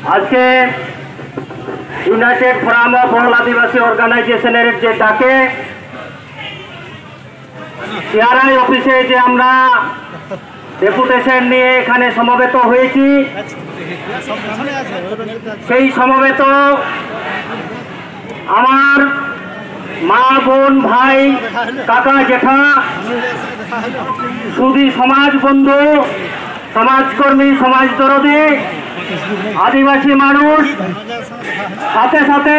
আজকে United forum of all আদিবাসী অর্গানাইজেশনের যে ডাকে সিআরআই অফিসে যে আমরা ডেপুটেশন নিয়ে এখানে সমবেত হয়েছি, সেই সমবেত আমার মা, বোন, ভাই, কাকা, জেঠা, সুধী সমাজ বন্ধু, সমাজকর্মী, সমাজদরদী, আদিবাসী মানুষ, সাথে সাথে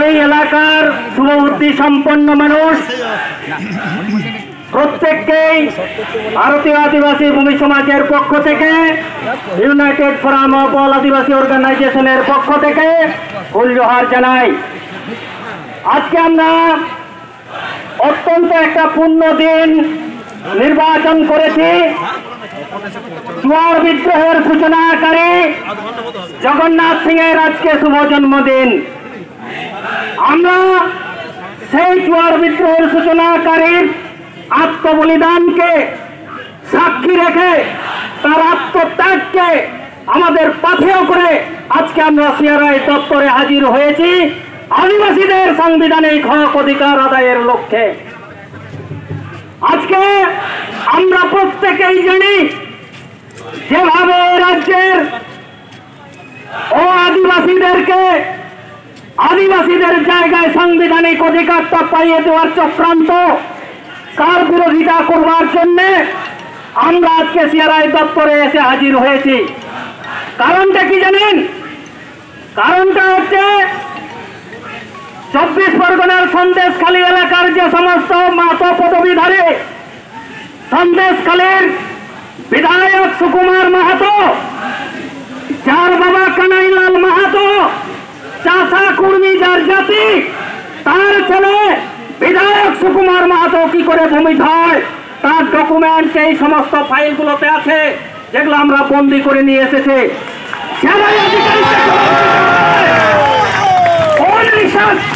এই এলাকার শুভবুদ্ধি সম্পন্ন মানুষ প্রত্যেককেই ভারতীয় আদিবাসী ভূমি সমাজের পক্ষ থেকে, ইউনাইটেড ফোরাম অফ অল আদিবাসী অর্গানাইজেশনের পক্ষ থেকে ফুল জোহার জানাই। আজকে আমরা অত্যন্ত একটা পূর্ণ দিন নির্বাচন করেছি। চুয়ার বিদ্রোহের সূচনাকারী জগন্নাথ সিংয়ের আজকে শুভ জন্মদিন। আমরা সেই চুয়ার বিদ্রোহের সূচনাকারীর আত্মবলিদানকে সাক্ষী রেখে, তার আত্মত্যাগকে আমাদের পাথেয় করে আজকে আমরা সিআরআই দপ্তরে হাজির হয়েছি আদিবাসীদের সাংবিধানিক হক অধিকার আদায়ের লক্ষ্যে। আজকে আমরা প্রত্যেকেই জানি যেভাবে রাজ্যের ও আদিবাসীদের জায়গায় সাংবিধানিক অধিকারটা পাইয়ে দেওয়ার চক্রান্ত কার বিরোধিতা করবার জন্য আমরা আজকে সিআরআই দপ্তরে এসে হাজির হয়েছি। কারণটা কি জানেন? কারণটা হচ্ছে 24 পরগনার সন্দেশখালী এলাকার যে সমস্ত মাতো পদবীধারী, সন্দেশখালীর বিধায়ক সুকুমার মাহাতো, যার বাবা কানাইলাল মাহাতো চাষা কুর্মী যার জাতি, তার ছেলে বিধায়ক সুকুমার মাহাতো কি করে ভূমি হয় তার ডকুমেন্ট এই সমস্ত ফাইলগুলোতে আছে, যেগুলো আমরা বন্দি করে নিয়ে এসেছি।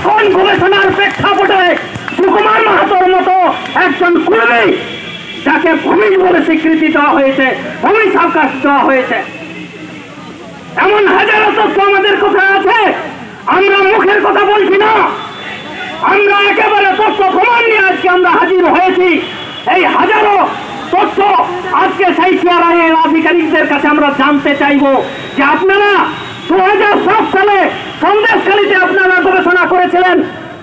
কোন গবেষণার প্রেক্ষাপটে সুকুমার মাহাতোর মতো একজন কর্মী, যাকে ভূমি বলে স্বীকৃতি দেওয়া হয়েছে, ভূমি সাবকাশ দেওয়া হয়েছে, এমন হাজারো তথ্য আমাদের কোথায় আছে? আমরা মুখের কথা বলছি না, আমরা একেবারে তথ্য প্রমাণ নিয়ে আজকে আমরা হাজির হয়েছি। এই হাজারো তথ্য আজকে সেই সিআরআই এর আধিকারিকদের কাছে আমরা জানতে চাইব যে আপনারা 2007 সালে সন্দেশখালীতে আপনারা গবেষণা করেছিলেন,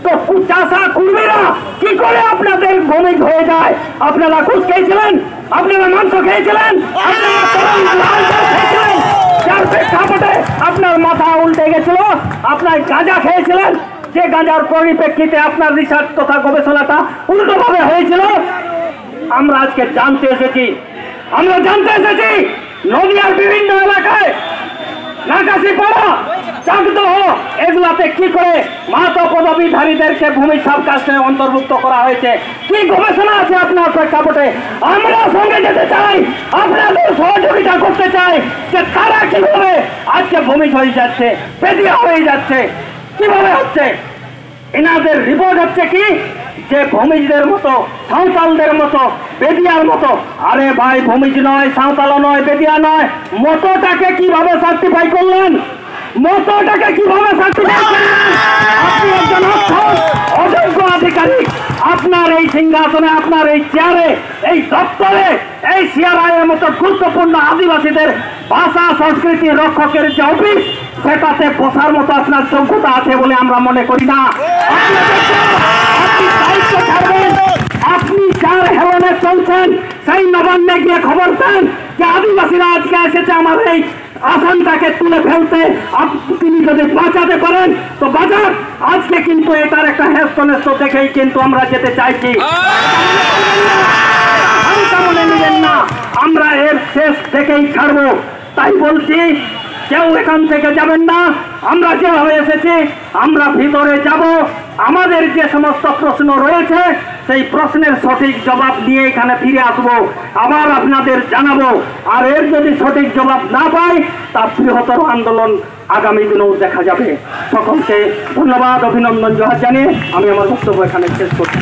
তো চাষা কুর্মীরা কি করে আপনাদের ভূমি হয়ে যায়? আপনারা ঘুষ খেয়েছিলেন, আপনারা মাংস খেয়েছিলেন, যার প্রেক্ষাপটে আপনার মাথা উল্টে গেছিল, আপনার গাঁজা খেয়েছিলেন, যে গাঁজার পরিপ্রেক্ষিতে আপনার রিসার্চ তথা গবেষণাটা উল্টোভাবে হয়েছিল। আমরা আজকে জানতে এসেছি নদিয়ার বিভিন্ন এলাকায় নাকাশিপাড়া, চাকদহ, এগুলাতে কি করে মাহাতো পদবীধারীদেরকে ভূমি সাবকাশে অন্তর্ভুক্ত করা হয়েছে, কি গবেষণা আছে আপনার প্রেক্ষাপটে? আমরা সঙ্গে যেতে চাই, আপনাদের সহযোগিতা করতে চাই যে তারা কিভাবে আজকে ভূমি হয়ে যাচ্ছে, বেদিয়া হয়ে যাচ্ছে, কিভাবে হচ্ছে। এনাদের রিপোর্ট হচ্ছে কি যে ভূমিজদের মতো, সাঁওতালদের মতো, বেদিয়ার মতো। আরে ভাই, ভূমিজ নয়, সাঁওতালও নয়, বেদিয়া নয়, মতটাকে কিভাবে সার্টিফাই করলেন? মতটাকে কিভাবে সার্টিফাই করলেন? আপনি একজন অযোগ্য আধিকারিক, আপনার এই সিংহাসনে, আপনার এই চেয়ারে, এই দপ্তরে, এই সিআরআই এর মতো গুরুত্বপূর্ণ আদিবাসীদের ভাষা সংস্কৃতি রক্ষকের যে অফিস, সেটাতে বসার মতো আপনার যোগ্যতা আছে বলে আমরা মনে করি না। আপনি দায়িত্ব ছাড়বেন, আপনি যার হেলনে চলছেন সেই নবান্নে গিয়ে খবর দেন যে আদিবাসীরা আজকে এসেছে আমার এই আসনটাকে তুলে ফেলতে, তিনি যদি বাঁচাতে পারেন তো বাঁচান। আজকে কিন্তু এটার একটা হেস্তনেস্ত দেখেই কিন্তু আমরা যেতে চাইছি, মনে নেবেন না, আমরা এর শেষ দেখেই ছাড়বো। তাই বলছি, কেউ এখান থেকে যাবেন না। আমরা যেভাবে এসেছি আমরা ভিতরে যাব, আমাদের যে সমস্ত প্রশ্ন রয়েছে সেই প্রশ্নের সঠিক জবাব দিয়ে এখানে ফিরে আসবো, আবার আপনাদের জানাবো। আর এর যদি সঠিক জবাব না পাই তার বৃহত্তর আন্দোলন আগামী দিনেও দেখা যাবে। সকলকে ধন্যবাদ, অভিনন্দন, জোহার জানিয়ে আমি আমার বক্তব্য এখানে শেষ করছি।